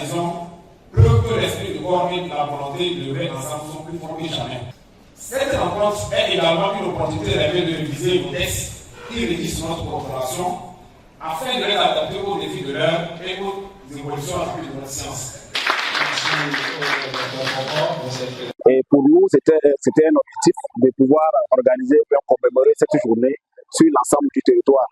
trahison, preuve que l'esprit de corps et la volonté de lever ensemble sont plus forts que jamais. Cette rencontre est également une opportunité de réviser nos textes qui régissent notre coopération afin de les adapter aux défis de l'heure et aux évolutions rapides de la science. Et pour nous, c'était un objectif de pouvoir organiser et commémorer cette journée sur l'ensemble du territoire.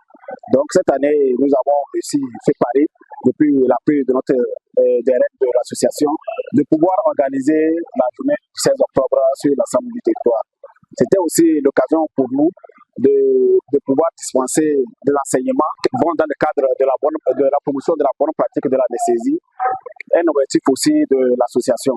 Donc cette année, nous avons aussi fait pari, depuis la prise de notre des règles de l'association, de pouvoir organiser la journée du 16 octobre sur l'ensemble du territoire. C'était aussi l'occasion pour nous de pouvoir dispenser des enseignements qui vont dans le cadre de la promotion de la bonne pratique de la DCSI, un objectif aussi de l'association.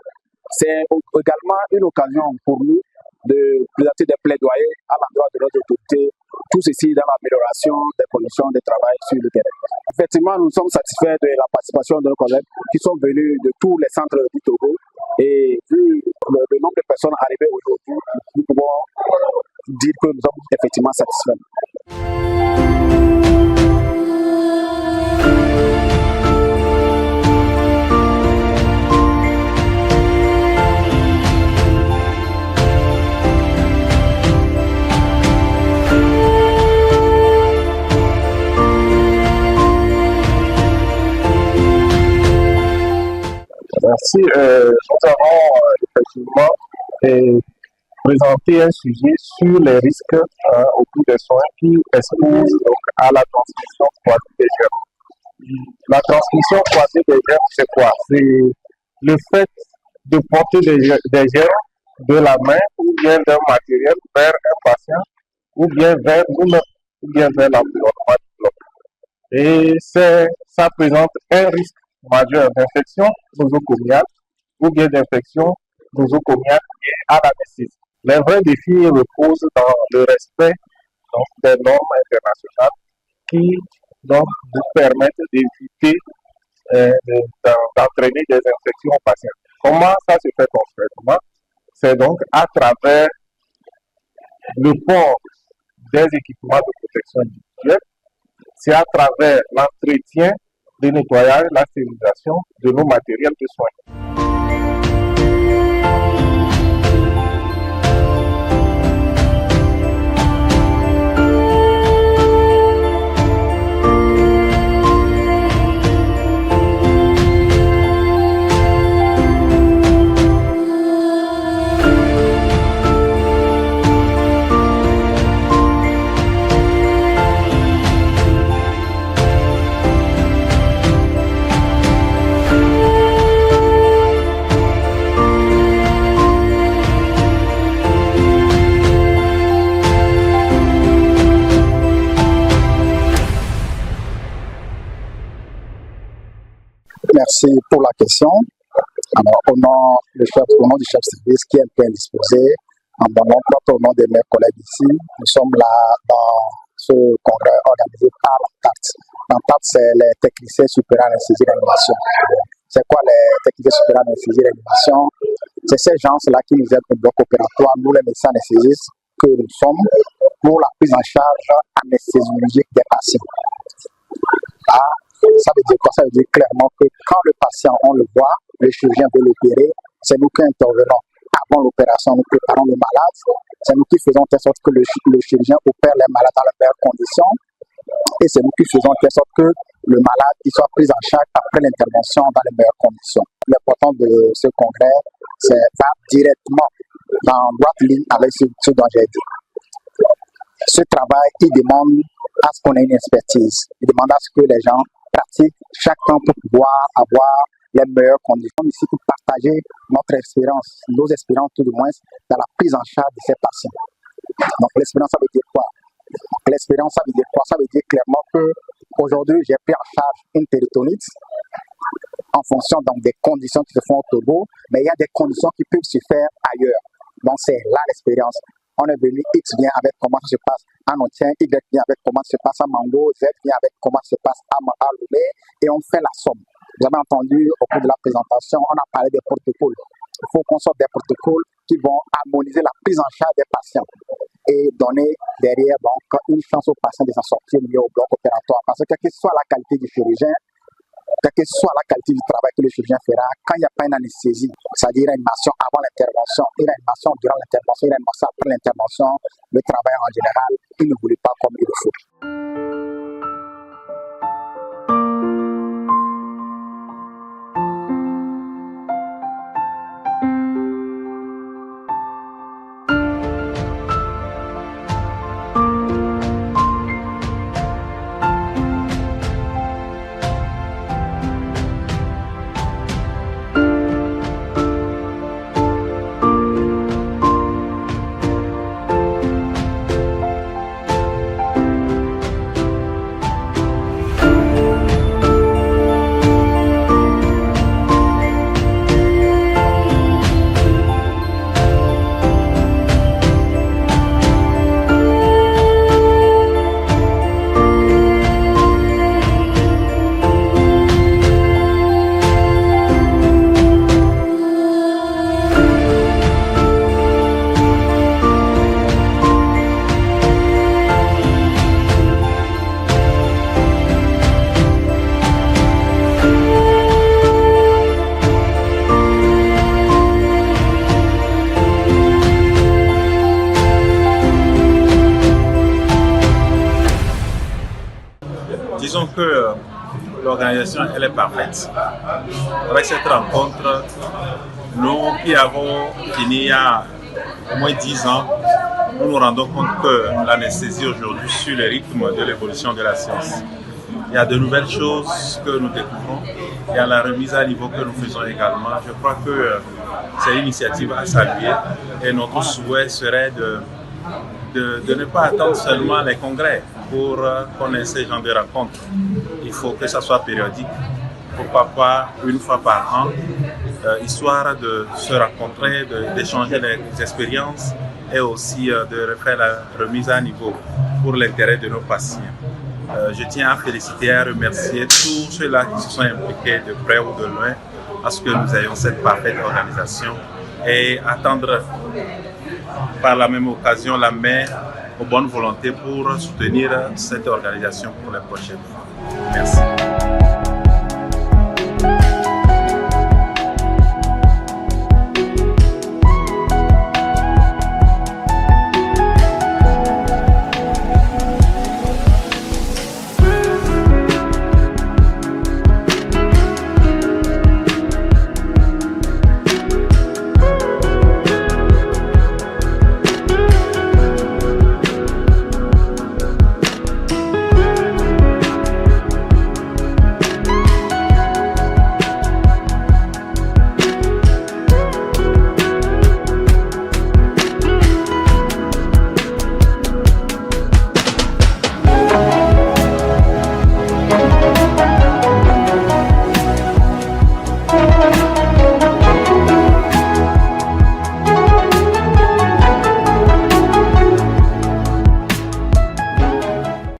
C'est également une occasion pour nous de présenter des plaidoyers à l'endroit de notre autorité, tout ceci dans l'amélioration des conditions de travail sur le terrain. Effectivement, nous sommes satisfaits de la participation de nos collègues qui sont venus de tous les centres du Togo et vu le nombre de personnes arrivées aujourd'hui, nous pouvons dire que nous sommes effectivement satisfaits. Merci. Nous avons effectivement présenté un sujet sur les risques au cours des soins qui exposent donc, à la transmission croisée des germes. La transmission croisée des germes, c'est quoi? C'est le fait de porter des germes de la main ou bien d'un matériel vers un patient ou bien vers nous-mêmes ou bien vers l'environnement du bloc. Et ça présente un risque majeur d'infection nosocomiale ou bien d'infection nosocomiale à l'anesthésie. Les vrais défis reposent dans le respect des normes internationales qui donc, nous permettent d'éviter d'entraîner des infections aux patients. Comment ça se fait concrètement? C'est donc à travers le port des équipements de protection individuelle, c'est à travers l'entretien, le nettoyage, la stérilisation de nos matériels de soins. Merci pour la question. Alors, au nom du chef de service qui est un peu indisposé, en mon nom propre, au nom de mes collègues ici, nous sommes là dans ce congrès organisé par l'ANTART. L'ANTART, c'est les techniciens supérieurs anesthésie et réanimation. C'est quoi les techniciens supérieurs anesthésie et réanimation? C'est ces gens-là qui nous aident au bloc opératoire, nous les médecins anesthésistes que nous sommes, pour la prise en charge anesthésiologique des patients. Ça veut dire quoi? Ça veut dire clairement que quand le patient, on le voit, le chirurgien veut l'opérer, c'est nous qui intervenons. Avant l'opération, nous préparons le malade, c'est nous qui faisons de sorte que le chirurgien opère les malades dans les meilleures conditions, et c'est nous qui faisons de sorte que le malade soit pris en charge après l'intervention dans les meilleures conditions. L'important de ce congrès, c'est va directement dans droite ligne avec ce dont j'ai dit. Ce travail, il demande à ce qu'on ait une expertise. Il demande à ce que les gens pratiquent chaque temps pour pouvoir avoir les meilleures conditions ici pour partager notre expérience, nos expériences tout du moins, dans la prise en charge de ces patients. Donc l'expérience, ça veut dire quoi? L'expérience, ça veut dire quoi? Ça veut dire clairement qu'aujourd'hui, j'ai pris en charge une péritonite en fonction donc, des conditions qui se font au Togo, mais il y a des conditions qui peuvent se faire ailleurs. Donc c'est là l'expérience. On est venu, X vient avec comment ça se passe à Notien, Y vient avec comment ça se passe à Mango, Z vient avec comment ça se passe à Lomé, et on fait la somme. Vous avez entendu au cours de la présentation, on a parlé des protocoles. Il faut qu'on sorte des protocoles qui vont harmoniser la prise en charge des patients et donner derrière donc, une chance aux patients de s'en sortir mieux au bloc opératoire. Parce que quelle que soit la qualité du chirurgien, quelle que soit la qualité du travail que le chirurgien fera, quand il n'y a pas une anesthésie, c'est-à-dire une animation avant l'intervention, une animation durant l'intervention, une animation après l'intervention, le travail en général, il ne voulait pas comme il le faut. Disons que l'organisation elle est parfaite. Avec cette rencontre, nous qui avons fini il y a au moins 10 ans, nous nous rendons compte que l'anesthésie aujourd'hui suit le rythme de l'évolution de la science. Il y a de nouvelles choses que nous découvrons. Il y a la remise à niveau que nous faisons également. Je crois que c'est une initiative à saluer et notre souhait serait de ne pas attendre seulement les congrès pour qu'on ait ces genres de rencontres. Il faut que ça soit périodique, pourquoi pas une fois par an, histoire de se rencontrer, d'échanger les expériences et aussi de refaire la remise à niveau pour l'intérêt de nos patients. Je tiens à féliciter et à remercier tous ceux-là qui se sont impliqués de près ou de loin à ce que nous ayons cette parfaite organisation et attendre par la même occasion la main aux bonnes volontés pour soutenir cette organisation pour les prochaines fois. Merci.